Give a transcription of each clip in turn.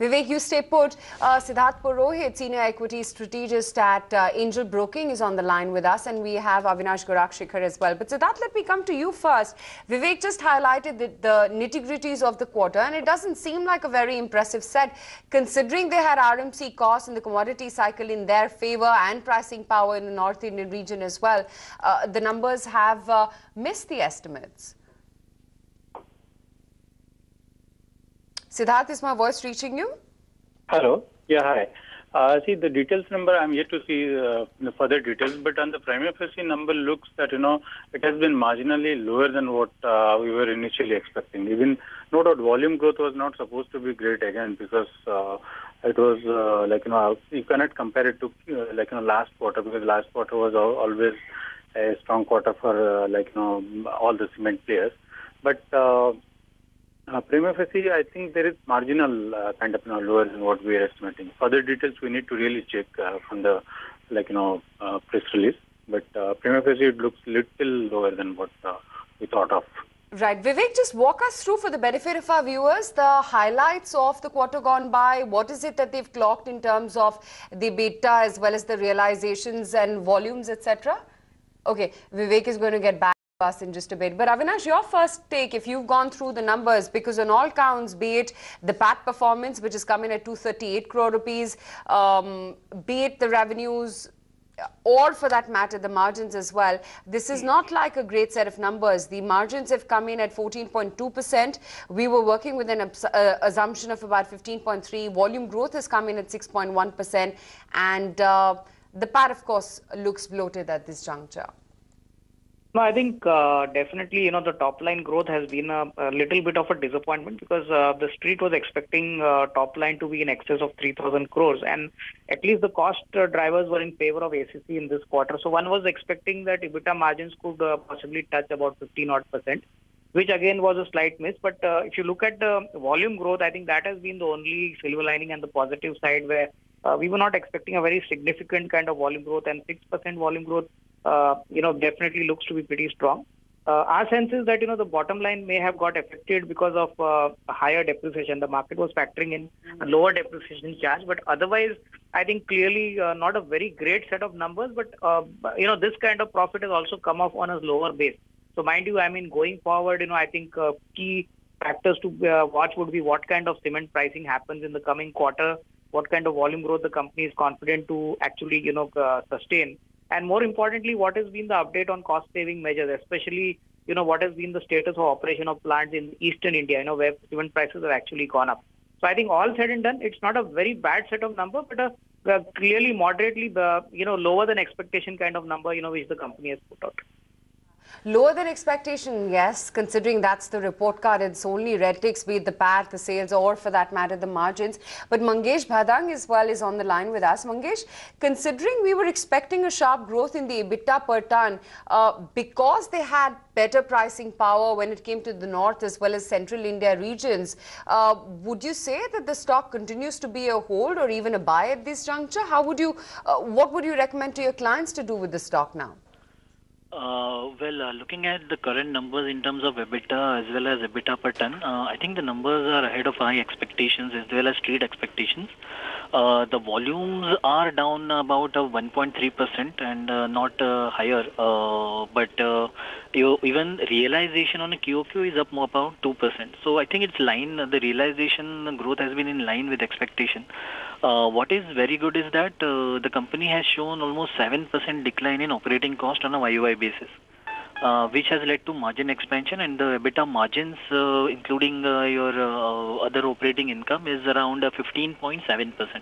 Vivek, you stay put. Siddharth Purohit, Senior Equity Strategist at Angel Broking, is on the line with us, and we have Avinash Gorakshikhar as well. But Siddharth, let me come to you first. Vivek just highlighted the nitty-gritties of the quarter, and it doesn't seem like a very impressive set, considering they had RMC costs in the commodity cycle in their favor and pricing power in the North Indian region as well. The numbers have missed the estimates. Siddharth, is my voice reaching you? Hello. Yeah, hi. See, the details number, I'm yet to see the further details, but on the prima facie number looks that, it has been marginally lower than what we were initially expecting. Even, no doubt, volume growth was not supposed to be great again because it was you cannot compare it to, last quarter, because last quarter was always a strong quarter for, all the cement players. But prima facie, I think there is marginal kind of lower than what we are estimating. Further details we need to really check from the press release. But prima facie it looks little lower than what we thought of. Right. Vivek, just walk us through, for the benefit of our viewers, the highlights of the quarter gone by. What is it that they've clocked in terms of the EBITDA as well as the realizations and volumes, etc.? Okay, Vivek is going to get back us in just a bit. But Avinash, your first take, if you've gone through the numbers, because on all counts, be it the PAT performance, which is coming at 238 crore rupees, be it the revenues, or for that matter, the margins as well, this is not like a great set of numbers. The margins have come in at 14.2%. We were working with an assumption of about 15.3%. Volume growth has come in at 6.1%. And the PAT, of course, looks bloated at this juncture. No, I think definitely, the top line growth has been a little bit of a disappointment because the street was expecting top line to be in excess of 3,000 crores. And at least the cost drivers were in favor of ACC in this quarter. So one was expecting that EBITDA margins could possibly touch about 15-odd%, which again was a slight miss. But if you look at the volume growth, I think that has been the only silver lining and the positive side where we were not expecting a very significant kind of volume growth, and 6% volume growth definitely looks to be pretty strong. Our sense is that, the bottom line may have got affected because of higher depreciation. The market was factoring in a lower depreciation charge, but otherwise, I think clearly not a very great set of numbers, but, this kind of profit has also come off on a lower base. So mind you, I mean, going forward, I think key factors to watch would be what kind of cement pricing happens in the coming quarter, what kind of volume growth the company is confident to actually, sustain. And more importantly, what has been the update on cost-saving measures, especially, what has been the status of operation of plants in eastern India, where cement prices have actually gone up. So I think all said and done, it's not a very bad set of number, but a clearly moderately, lower than expectation kind of number, which the company has put out. Lower than expectation, yes, considering that's the report card. It's only red ticks, be it the PAT, the sales, or for that matter, the margins. But Mangesh Bhadang as well is on the line with us. Mangesh, considering we were expecting a sharp growth in the EBITDA per ton, because they had better pricing power when it came to the north as well as central India regions, would you say that the stock continues to be a hold or even a buy at this juncture? How would you, what would you recommend to your clients to do with the stock now? Looking at the current numbers in terms of EBITDA as well as EBITDA per ton, I think the numbers are ahead of my expectations as well as street expectations. The volumes are down about 1.3% and not higher, but even realization on a QOQ is up more about 2%. So I think it's line, the realization growth has been in line with expectation. What is very good is that the company has shown almost 7% decline in operating cost on a YOY basis, which has led to margin expansion, and the EBITDA margins, including your other operating income, is around 15.7%.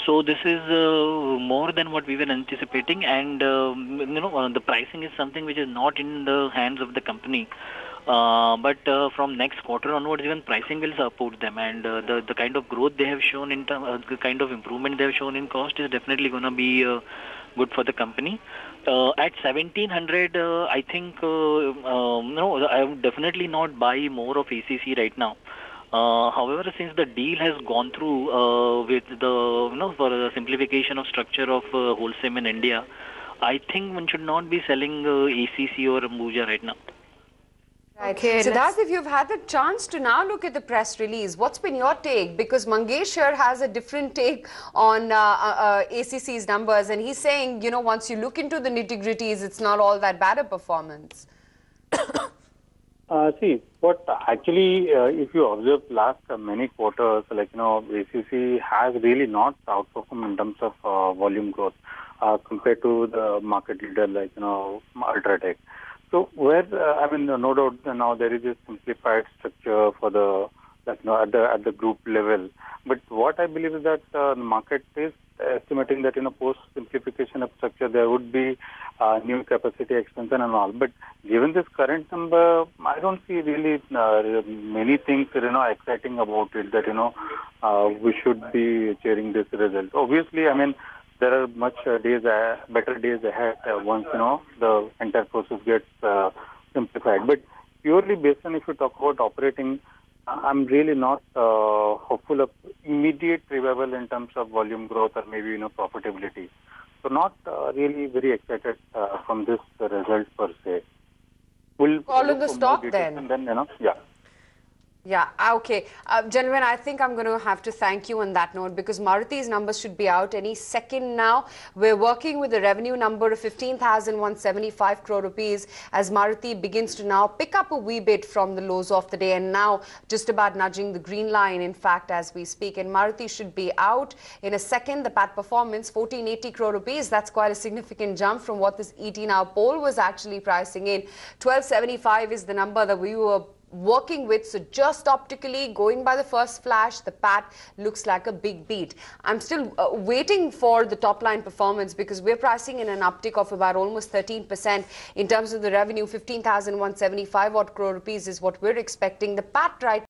So this is more than what we were anticipating, and the pricing is something which is not in the hands of the company. But from next quarter onwards, even pricing will support them, and the kind of growth they have shown in terms, the kind of improvement they have shown in cost is definitely going to be good for the company. At 1700, I think I would definitely not buy more of ACC right now. However, since the deal has gone through with the for the simplification of structure of wholesale in India, I think one should not be selling ACC or Ambuja right now. Right. Okay, Siddharth, if you've had the chance to now look at the press release, what's been your take? Because Mangesh here has a different take on ACC's numbers, and he's saying, once you look into the nitty-gritties, it's not all that bad a performance. See, what actually, if you observe last many quarters, ACC has really not outperformed in terms of volume growth compared to the market leader Ultratech. So where, no doubt now there is a simplified structure for the, at the group level. But what I believe is that the market is estimating that, post simplification of structure, there would be new capacity expansion and all. But given this current number, I don't see really many things, exciting about it that, we should be cheering this result. Obviously, there are much better days ahead once, the entire process gets simplified. But purely based on if you talk about operating, I'm really not hopeful of immediate revival in terms of volume growth or maybe, profitability. So not really very excited from this result per se. We'll call in the stock then. And then, yeah. Yeah, okay. Gentlemen, I think I'm going to have to thank you on that note because Maruti's numbers should be out any second now. We're working with a revenue number of 15,175 crore rupees as Maruti begins to now pick up a wee bit from the lows of the day and now just about nudging the green line, in fact, as we speak. And Maruti should be out in a second. The PAT performance, 1480 crore rupees. That's quite a significant jump from what this ET Now poll was actually pricing in. 1275 is the number that we were working with, so just optically going by the first flash, the PAT looks like a big beat. I'm still waiting for the top line performance because we're pricing in an uptick of about almost 13% in terms of the revenue. 15,175 odd crore rupees is what we're expecting. The PAT right